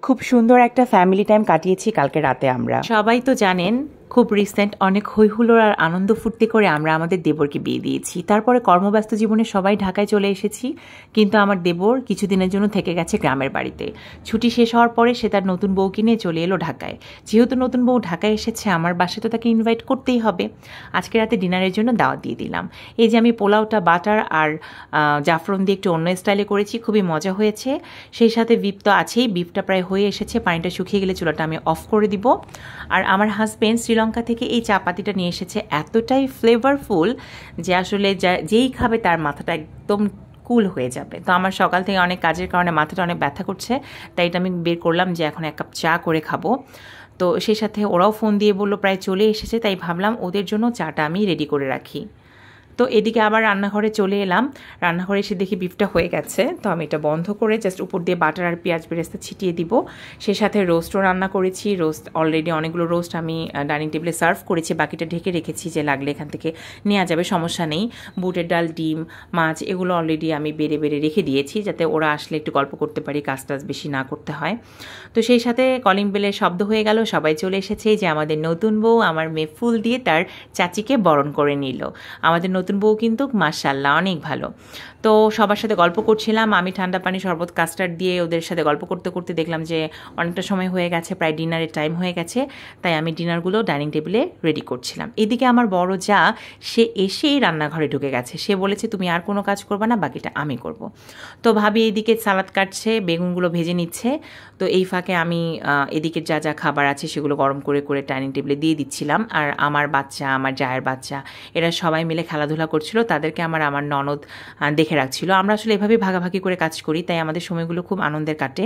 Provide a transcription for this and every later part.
খুব সুন্দর একটা ফ্যামিলি টাইম কাটিয়েছি কালকে রাতে আমরা। সবাই তো জানেন খুব রিসেন্ট অনেক হইহুল্লোড় আর আনন্দ ফুর্তি করে আমরা আমাদের দেবরকে বিয়ে দিয়েছি। তারপরে কর্মব্যস্ত জীবনে সবাই ঢাকায় চলে এসেছি, কিন্তু আমার দেবর কিছুদিনের জন্য থেকে গেছে গ্রামের বাড়িতে। ছুটি শেষ হওয়ার পরে সে তার নতুন বউকে নিয়ে চলে এলো ঢাকায়। যেহেতু নতুন বউ ঢাকায় এসেছে, আমার বাসায় তো তাকে ইনভাইট করতেই হবে। আজকে রাতে ডিনারের জন্য দাওয়াত দিয়ে দিলাম। এই যে আমি পোলাওটা বাটার আর জাফরন দিয়ে একটু অন্য স্টাইলে করেছি, খুবই মজা হয়েছে। সেই সাথে বিফ তো আছেই, বিফটা প্রায় হয়ে এসেছে, পানিটা শুকিয়ে গেলে চুলাটা আমি অফ করে দিব। আর আমার হাজবেন্ড শ্রীলঙ্কা থেকে এই চাপাতিটা নিয়ে এসেছে, এতটাই ফ্লেভারফুল যে আসলে যেই খাবে তার মাথাটা একদম কুল হয়ে যাবে। তো আমার সকাল থেকে অনেক কাজের কারণে মাথাটা অনেক ব্যথা করছে, তাই এটা আমি বের করলাম যে এখন এক কাপ চা করে খাবো। তো সেই সাথে ওরাও ফোন দিয়ে বললো প্রায় চলে এসেছে, তাই ভাবলাম ওদের জন্য চাটা আমি রেডি করে রাখি। তো এদিকে আবার রান্নাঘরে চলে এলাম। রান্নাঘরে এসে দেখি বিফটা হয়ে গেছে, তো আমি এটা বন্ধ করে জাস্ট উপর দিয়ে বাটার আর পেঁয়াজ বেরেস্তা ছিটিয়ে দিব। সেই সাথে রোস্টও রান্না করেছি। রোস্ট অলরেডি অনেকগুলো রোস্ট আমি ডাইনিং টেবিলে সার্ভ করেছি, বাকিটা ঢেকে রেখেছি যে লাগলে এখান থেকে নেওয়া যাবে, সমস্যা নেই। বুটের ডাল, ডিম, মাছ এগুলো অলরেডি আমি বেড়ে বেড়ে রেখে দিয়েছি, যাতে ওরা আসলে একটু গল্প করতে পারি, কাজ টাজ বেশি না করতে হয়। তো সেই সাথে কলিং বেলের শব্দ হয়ে গেল, সবাই চলে এসেছে। যে আমাদের নতুন বউ, আমার মেয়ে ফুল দিয়ে তার চাচিকে বরণ করে নিল। আমাদের নতুন বউ কিন্তু মাশাআল্লাহ অনেক ভালো। তো সবার সাথে গল্প করছিলাম, আমি ঠান্ডা পানি শরবত কাস্টার্ড দিয়ে ওদের সাথে গল্প করতে করতে দেখলাম যে অনেকটা সময় হয়ে গেছে, প্রায় ডিনারের টাইম হয়ে গেছে। তাই আমি ডিনারগুলো ডাইনিং টেবিলে রেডি করছিলাম। এদিকে আমার বড় যা, সে এসেই রান্নাঘরে ঢুকে গেছে। সে বলেছে তুমি আর কোনো কাজ করবে না, বাকিটা আমি করব। তো ভাবি এইদিকে সালাদ কাটছে, বেগুনগুলো ভেজে নিচ্ছে। তো এই ফাঁকে আমি এদিকে যা যা খাবার আছে সেগুলো গরম করে করে ডাইনিং টেবিলে দিয়ে দিচ্ছিলাম। আর আমার বাচ্চা, আমার জায়ের বাচ্চা, এরা সবাই মিলে খেলাধুলা করছিল। তাদেরকে আমার ননদ দেখে রাখছিল। আমরা আসলে এভাবেই ভাগাভাগি করে কাজ করি, তাই আমাদের সময়গুলো খুব আনন্দের কাটে।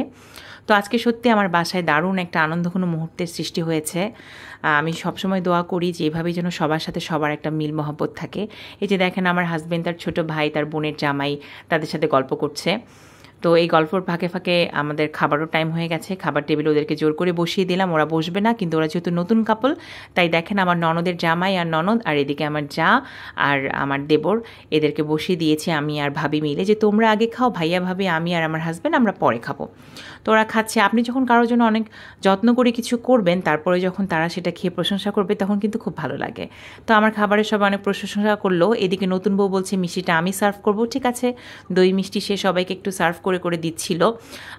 তো আজকে সত্যি আমার বাসায় দারুণ একটা আনন্দঘন মুহূর্তের সৃষ্টি হয়েছে। আমি সবসময় দোয়া করি যে এভাবেই যেন সবার সাথে সবার একটা মিল মহব্বত থাকে। এই যে দেখেন আমার হাজবেন্ড, তার ছোট ভাই, তার বোনের জামাই, তাদের সাথে গল্প করছে। তো এই গল্পর ফাঁকে ফাঁকে আমাদের খাবারও টাইম হয়ে গেছে। খাবার টেবিলে ওদেরকে জোর করে বসিয়ে দিলাম, ওরা বসবে না, কিন্তু ওরা যেহেতু নতুন কাপল, তাই দেখেন আমার ননদের জামাই আর ননদ, আর এদিকে আমার যা আর আমার দেবর, এদেরকে বসিয়ে দিয়েছি আমি আর ভাবি মিলে, যে তোমরা আগে খাও, ভাইয়া ভাবি, আমি আর আমার হাজব্যান্ড আমরা পরে খাবো। তো ওরা খাচ্ছে। আপনি যখন কারোর জন্য অনেক যত্ন করে কিছু করবেন, তারপরে যখন তারা সেটা খেয়ে প্রশংসা করবে, তখন কিন্তু খুব ভালো লাগে। তো আমার খাবারের সবাই অনেক প্রশংসা করলো। এদিকে নতুন বউ বলছে মিষ্টিটা আমি সার্ভ করবো। ঠিক আছে, দই মিষ্টি সে সবাইকে একটু সার্ভ করে করে দিচ্ছিল।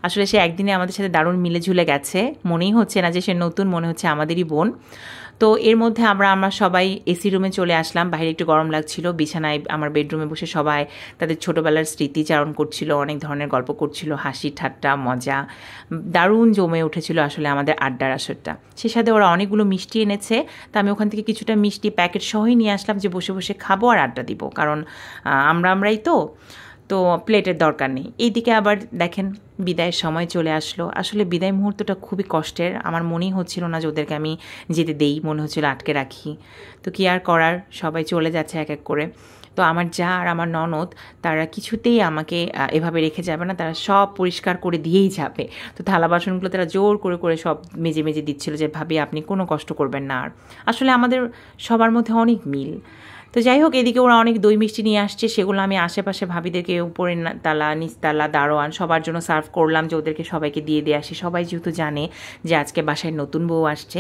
আসলে সে একদিনে আমাদের সাথে দারুণ মিলে ঝুলে গেছে, মনেই হচ্ছে না যে সে নতুন, মনে হচ্ছে আমাদেরই বোন। তো এর মধ্যে আমরা সবাই এসি রুমে চলে আসলাম। বাইরে একটু গরম লাগছিল, বিছানায় আমার বেডরুমে বসে সবাই তাদের ছোটোবেলার স্মৃতিচারণ করছিল, অনেক ধরনের গল্প করছিল, হাসি ঠাট্টা মজা দারুণ জমে উঠেছিল আসলে আমাদের আড্ডার আসরটা। সে সাথে ওরা অনেকগুলো মিষ্টি এনেছে, তা আমি ওখান থেকে কিছুটা মিষ্টি প্যাকেট সহই নিয়ে আসলাম, যে বসে বসে খাবো আর আড্ডা দিব, কারণ আমরাই তো প্লেটের দরকার নেই। এইদিকে আবার দেখেন বিদায়ের সময় চলে আসলো। আসলে বিদায় মুহূর্তটা খুবই কষ্টের। আমার মনেই হচ্ছিল না যে ওদেরকে আমি যেতে দেই, মনে হচ্ছিল আটকে রাখি। তো কি আর করার, সবাই চলে যাচ্ছে এক এক করে। তো আমার যা আর আমার ননদ, তারা কিছুতেই আমাকে এভাবে রেখে যাবে না, তারা সব পরিষ্কার করে দিয়েই যাবে। তো থালা বাসনগুলো তারা জোর করে করে সব মেজে মেজে দিচ্ছিল, যে ভাবি আপনি কোনো কষ্ট করবেন না। আর আসলে আমাদের সবার মধ্যে অনেক মিল। তো যাই হোক, এদিকে ওরা অনেক দই মিষ্টি নিয়ে আসছে, সেগুলো আমি আশেপাশে ভাবিদেরকে উপরে তালা, নিচতলা, দারোয়ান সবার জন্য সার্ভ করলাম, যে ওদেরকে সবাইকে দিয়ে আসি। সবাই যেহেতু জানে যে আজকে বাসায় নতুন বউ আসছে,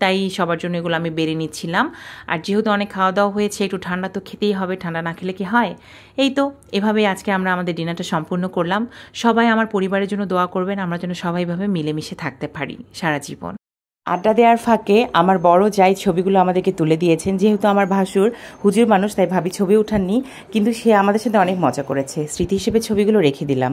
তাই সবার জন্য এগুলো আমি বেড়ে নিচ্ছিলাম। আর যেহেতু অনেক খাওয়া দাওয়া হয়েছে, একটু ঠান্ডা তো খেতেই হবে, ঠান্ডা না খেলে কি হয়। এই তো এভাবেই আজকে আমরা আমাদের ডিনারটা সম্পূর্ণ করলাম। সবাই আমার পরিবারের জন্য দোয়া করবেন, আমরা যেন সবাইভাবে মিলেমিশে থাকতে পারি সারা জীবন। আড্ডা দেওয়ার ফাঁকে আমার বড় যাই ছবিগুলো আমাদেরকে তুলে দিয়েছেন। যেহেতু আমার ভাসুর হুজুর মানুষ, তাই ভাবি ছবি উঠাননি, কিন্তু সে আমাদের সাথে অনেক মজা করেছে। স্মৃতি হিসেবে ছবিগুলো রেখে দিলাম।